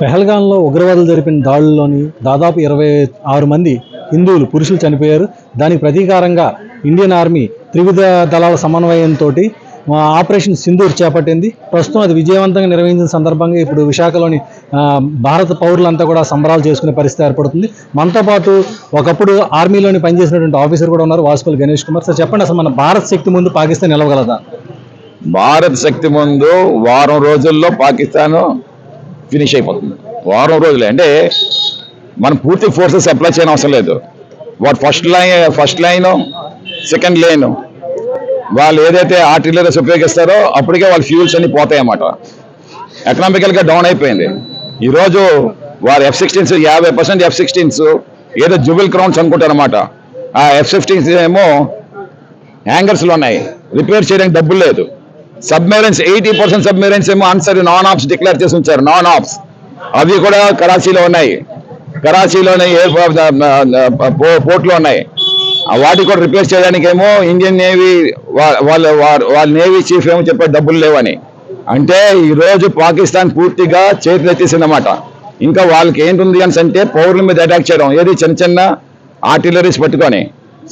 పెహల్గాంలో ఉగ్రవాదులు జరిపిన దాడుల్లోని దాదాపు 26 మంది హిందువులు పురుషులు చనిపోయారు. దానికి ప్రతీకారంగా ఇండియన్ ఆర్మీ త్రివిధ దళాల సమన్వయంతో ఆపరేషన్ సింధూర్ చేపట్టింది. ప్రస్తుతం అది విజయవంతంగా నిర్వహించిన సందర్భంగా ఇప్పుడు విశాఖలోని భారత పౌరులంతా కూడా సంబరాలు చేసుకునే పరిస్థితి ఏర్పడుతుంది. మనతో పాటు ఒకప్పుడు ఆర్మీలోని పనిచేసినటువంటి ఆఫీసర్ కూడా ఉన్నారు, వాసుపల్లి గణేష్ కుమార్. సార్ చెప్పండి, అసలు మన భారత్ శక్తి ముందు పాకిస్తాన్ నిలవగలదా? భారత్ శక్తి ముందు వారం రోజుల్లో పాకిస్తాన్ ఫినిష్ అయిపోతుంది. వారం రోజులే అంటే మనం పూర్తి ఫోర్సెస్ అప్లై చేయని అవసరం లేదు. వాడు ఫస్ట్ లైన్ సెకండ్ లైన్ వాళ్ళు ఏదైతే ఆర్టిలరీస్ ఉపయోగిస్తారో అప్పటికే వాళ్ళ ఫ్యూల్స్ అన్ని పోతాయి అన్నమాట. ఎకనామికల్గా డౌన్ అయిపోయింది. ఈరోజు వారు F-16s 50% F-16s ఏదో జువెల్ క్రౌన్స్ అనుకుంటారు అనమాట. ఆ F-16s ఏమో హ్యాంగర్స్లో ఉన్నాయి, రిపేర్ చేయడానికి డబ్బులు లేదు. సబ్మెరైన్స్ 80% సబ్మెరైన్స్ ఏమో ఆన్సర్ నాన్ ఆప్స్ డిక్లేర్ చేసి ఉంచారు. నాన్ ఆప్స్ అవి కూడా కరాచీలో ఉన్నాయి, కరాచీలోనే పోర్ట్లో ఉన్నాయి. వాటి కూడా రిపేర్ చేయడానికి ఏమో ఇండియన్ నేవీ వాళ్ళ నేవీ చీఫ్ ఏమో చెప్పే డబ్బులు లేవని. అంటే ఈరోజు పాకిస్తాన్ పూర్తిగా చేతులు ఎత్తేసిందన్నమాట. ఇంకా వాళ్ళకి ఏంటుంది అని అంటే పౌరుల మీద అటాక్ చేయడం, ఏది చిన్న చిన్న ఆర్టిలరీస్ పట్టుకొని.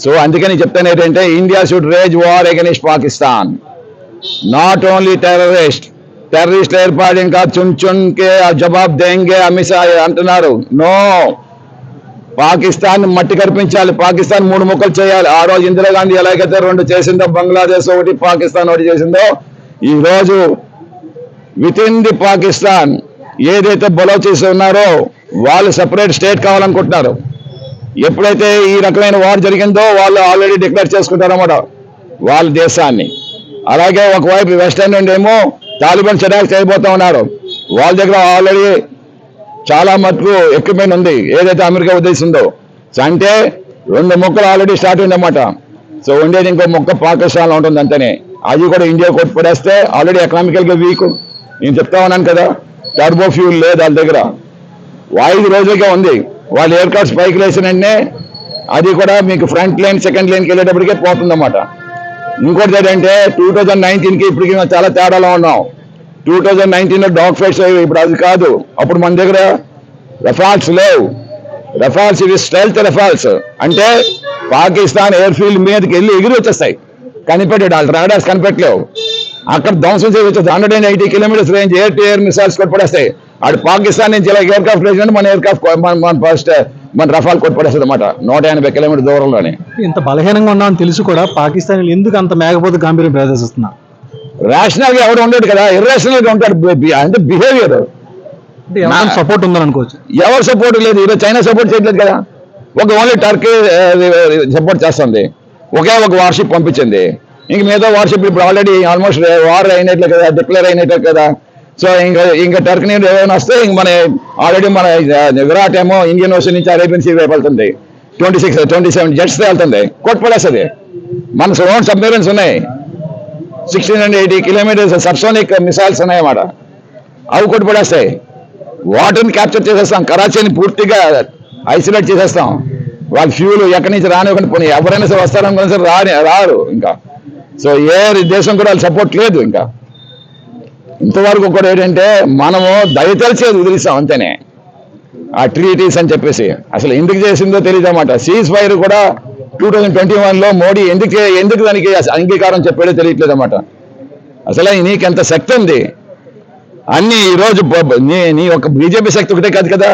సో అందుకని చెప్తాను ఏంటంటే India should raise war against Pakistan, not only terrorist ఏర్పాటు ఇంకా చున్కే జవాబు దేంగే అమిత్ షా అంటున్నారు. నో, పాకిస్తాన్ మట్టి కనిపించాలి, పాకిస్తాన్ 3 ముక్కలు చేయాలి. ఆ రోజు ఇందిరాగాంధీ ఎలాగైతే 2 చేసిందో, బంగ్లాదేశ్ ఒకటి, పాకిస్తాన్ ఒకటి చేసిందో, ఈరోజు విత్ ఇన్ ది పాకిస్తాన్ ఏదైతే బలోచిస్ ఉన్నారో వాళ్ళు సెపరేట్ స్టేట్ కావాలనుకుంటున్నారు. ఎప్పుడైతే ఈ రకమైన వార్ జరిగిందో వాళ్ళు ఆల్రెడీ డిక్లేర్ చేసుకుంటారన్నమాట వాళ్ళ దేశాన్ని. అలాగే ఒకవైపు వెస్టర్న్ నుండి ఏమో తాలిబాన్ అటాక్ చేయబోతా ఉన్నారు. వాళ్ళ దగ్గర ఆల్రెడీ చాలా మటుకు ఎక్విప్మెంట్ ఉంది ఏదైతే అమెరికా ఉద్దేశిందో. అంటే 2 ముక్కలు ఆల్రెడీ స్టార్ట్ అయిందన్నమాట. సో ఉండేది ఇంకో ముక్క పాకిస్తాన్లో ఉంటుంది అంతనే. అది కూడా ఇండియా కొట్టి పడేస్తే ఆల్రెడీ ఎకనామికల్గా వీక్. నేను చెప్తా ఉన్నాను కదా, టర్బో ఫ్యూల్ లేదు వాళ్ళ దగ్గర. 5 రోజులుగా ఉంది. వాళ్ళు ఎయిర్ క్రాఫ్ట్స్ పైకి వేసిన వెంటనే అది కూడా మీకు ఫ్రంట్ లైన్ సెకండ్ లైన్కి వెళ్ళేటప్పటికే పోతుందన్నమాట. ఇంకోటి ఏంటంటే 2019కి ఇప్పటికి చాలా తేడాలో ఉన్నాం. 2019లో డాగ్ ఫైట్స్ అయ్యి, ఇప్పుడు అది కాదు. అప్పుడు మన దగ్గర రఫాల్స్ లేవు. రఫాల్స్ ఇవి స్టెల్త్ రఫాల్స్. అంటే పాకిస్తాన్ ఎయిర్ ఫీల్డ్ మీదకి వెళ్ళి ఎగిరి వచ్చేస్తాయి, కనిపెట్టాడు వాళ్ళు రాడార్స్ కనిపెట్టలేవు. అక్కడ ధ్వంసం చేసి వచ్చేది 180 kilometres range air to air missiles కొట్టుపడేస్తాయి. అటు పాకిస్తాన్ నుంచి ఇలా ఎయిర్ క్రాఫ్ట్ వేసినట్టు మన ఎయిర్ క్రాఫ్ట్ మన రఫాల్ కొట్టుపడేస్తుంది అనమాట 180 కిలోమీటర్ దూరంలోనే. ఇంత బలహీనంగా ఉన్నామని తెలుసు కూడా పాకిస్తాన్ ఎందుకు అంత మేకపోతే గాంభీర్యం ప్రదర్శిస్తున్నారు? రేషనల్ గా ఎవరు ఉండడు కదా, ఇర్రేషనల్ గా ఉంటాడు. అంటే బిహేవియర్ సపోర్ట్ ఉందని అనుకోవచ్చు. ఎవరు సపోర్ట్ లేదు. ఈరోజు చైనా సపోర్ట్ చేయట్లేదు కదా, ఓన్లీ టర్కీ సపోర్ట్ చేస్తుంది. ఒకే ఒక వార్షిప్ పంపించింది. ఇంక మిగతా వార్షిప్ ఇప్పుడు ఆల్రెడీ ఆల్మోస్ట్ వార్ అయినట్లే కదా, డిక్లేర్ అయినట్లే కదా. సో ఇంకా టర్కీ నుండి ఏమైనా వస్తే ఇంక మన ఆల్రెడీ మన విరాట్ ఏమో ఇండియన్ ఓషన్ నుంచి అరేబియన్ సీ వైపు వెళ్తుంది. 27 జెట్స్ వెళ్తుంది, కొట్టుపడేస్తుంది. మన ఓన్ సబ్మెరైన్స్ ఉన్నాయి, 1680 కిలోమీటర్స్ సబ్సోనిక్ మిసైల్స్ ఉన్నాయన్నమాట. అవి కొట్టుపడేస్తాయి. వాటర్ని క్యాప్చర్ చేసేస్తాం, కరాచీని పూర్తిగా ఐసోలేట్ చేసేస్తాం. వాళ్ళ ఫ్యూల్ ఎక్కడి నుంచి రానివ్వకుండా పోనీ ఎవరైనా సరే వస్తారనుకున్నా సరే రారు ఇంకా. సో ఏ దేశం కూడా వాళ్ళు సపోర్ట్ లేదు. ఇంకా ఇంతవరకు కూడా ఏంటంటే మనము దయతలిచేది వదిలిస్తాం అంతేనే. ఆ ట్రీటీస్ అని చెప్పేసి అసలు ఎందుకు చేసిందో తెలియదు అన్నమాట. సీజ్ ఫైర్ కూడా 2021లో మోడీ ఎందుకు దానికి అంగీకారం చెప్పాడో తెలియట్లేదు అన్నమాట. అసలు నీకు ఎంత శక్తి ఉంది అన్ని. ఈరోజు నీ ఒక బీజేపీ శక్తి ఒకటే కాదు కదా,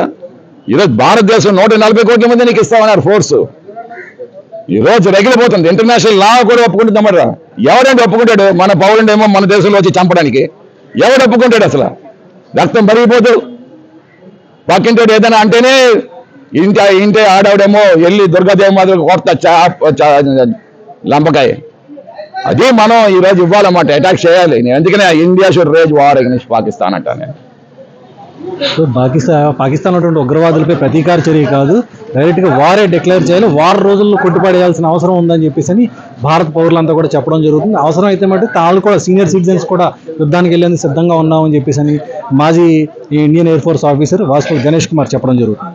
ఈరోజు భారతదేశం 140 కోట్ల మంది నీకు ఇస్తామన్నారు ఫోర్సు. ఈరోజు రగిలిపోతుంది. ఇంటర్నేషనల్ లా కూడా ఒప్పుకుంటుంది అన్నమాట. ఎవడంటే ఒప్పుకుంటాడు? మన పౌరుడేమో మన దేశంలో వచ్చి చంపడానికి ఎవడు ఒప్పుకుంటాడు? అసలు రక్తం మరిగిపోతూ పక్కింటోడు ఏదైనా అంటేనే ఇంటి ఆడవడేమో వెళ్ళి దుర్గాదేవి మాదిరి కొడతా లంపకాయ. అది మనం ఈరోజు ఇవ్వాలన్నమాట, అటాక్ చేయాలి. నేను అందుకనే India should raise war against Pakistan అంటాను నేను. సో పాకిస్తాన్ ఉన్నటువంటి ఉగ్రవాదులపై ప్రతీకార చర్య కాదు, డైరెక్ట్గా వారే డిక్లేర్ చేయాలి. వారం రోజుల్లో కొట్టుపడేయాల్సిన అవసరం ఉందని చెప్పేసి భారత పౌరులంతా కూడా చెప్పడం జరుగుతుంది. అవసరం అయితే మటు తాళ్ళు కూడా సీనియర్ సిటిజన్స్ కూడా యుద్ధానికి వెళ్ళేందుకు సిద్ధంగా ఉన్నామని చెప్పేసి మాజీ Indian air force officer Vasupalli Ganesh Kumar చెప్పడం జరుగుతుంది.